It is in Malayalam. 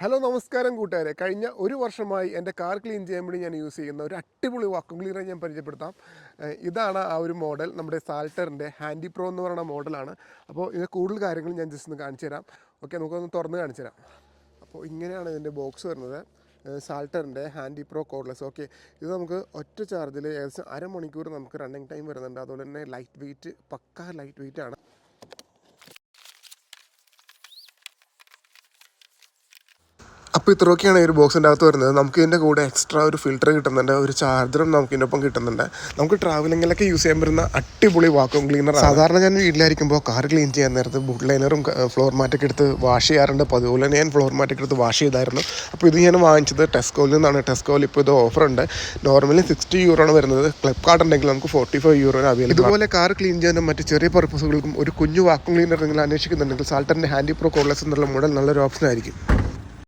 ഹലോ നമസ്കാരം കൂട്ടുകാരെ. കഴിഞ്ഞ ഒരു വർഷമായി എൻ്റെ കാർ ക്ലീൻ ചെയ്യാൻ വേണ്ടി ഞാൻ യൂസ് ചെയ്യുന്ന ഒരു അടിപൊളി വാക്വം ക്ലീനർ ഞാൻ പരിചയപ്പെടുത്താം. ഇതാണ് ആ ഒരു മോഡൽ, നമ്മുടെ സാൾട്ടറിൻ്റെ ഹാൻഡി പ്രോ എന്ന് പറയുന്ന മോഡലാണ്. അപ്പോൾ ഇത് കൂടുതൽ കാര്യങ്ങൾ ഞാൻ ജസ്റ്റ് ഒന്ന് കാണിച്ചു തരാം. ഓക്കെ, നമുക്കൊന്ന് തുറന്ന് കാണിച്ചു തരാം. അപ്പോൾ ഇങ്ങനെയാണ് ഇതിൻ്റെ ബോക്സ് വരുന്നത്. സാൾട്ടറിൻ്റെ ഹാൻഡി പ്രോ കോഡ്ലെസ്. ഓക്കെ, ഇത് നമുക്ക് ഒറ്റ ചാർജിൽ ഏകദേശം അരമണിക്കൂർ നമുക്ക് റണ്ണിങ് ടൈം വരുന്നുണ്ട്. അതുപോലെ തന്നെ ലൈറ്റ് വെയിറ്റ്, പക്കാ ലൈറ്റ് വെയിറ്റ് ആണ്. അപ്പോൾ ഇത്രയൊക്കെയാണ് ഈ ഒരു ബോക്സിൻ്റെ അകത്ത് വരുന്നത്. നമുക്ക് ഇതിൻ്റെ കൂടെ എക്സ്ട്രാ ഒരു ഫിൽറ്റർ കിട്ടുന്നുണ്ട്, ഒരു ചാർജറും നമുക്ക് ഇതിൻ്റെ ഒപ്പം കിട്ടുന്നുണ്ട്. നമുക്ക് ട്രാവലിങ്ങിലൊക്കെ യൂസ് ചെയ്യാൻ പറ്റുന്ന അടിപൊളി വാക്വം ക്ലീനർ. സാധാരണ ഞാൻ വീട്ടിലായിരിക്കുമ്പോൾ കാർ ക്ലീൻ ചെയ്യാൻ നേരത്ത് ബൂട്ട് ലൈനറും ഫ്ലോർ മാറ്റൊക്കെ എടുത്ത് വാഷ് ചെയ്യാറുണ്ട്. അപ്പോൾ അതുപോലെ തന്നെ ഞാൻ ഫ്ലോർ മാറ്റൊക്കെ എടുത്ത് വാഷ് ചെയ്തായിരുന്നു. അപ്പോൾ ഇത് ഞാൻ വാങ്ങിച്ചത് ടെസ്കോയിൽ നിന്നാണ്. ടെസ്കോയിൽ ഇപ്പോൾ ഇത് ഓഫറുണ്ട്. നോർമലി €60 ആണ് വരുന്നത്. ഫ്ലിപ്കാർട്ട് ഉണ്ടെങ്കിൽ നമുക്ക് €45 അവൈലബിൾ. ഇതുപോലെ കാർ ക്ലീൻ ചെയ്യാനും മറ്റ് ചെറിയ പർപ്പസുകൾക്കും ഒരു കുഞ്ഞു വാക്വം ക്ലീനർ നിങ്ങൾ അന്വേഷിക്കുന്നുണ്ടെങ്കിൽ സാൾട്ടറിൻ്റെ ഹാൻഡി പ്രോ കോഡ്ലെസ് എന്നുള്ള മോഡൽ നല്ലൊരു ഓപ്ഷൻ ആയിരിക്കും.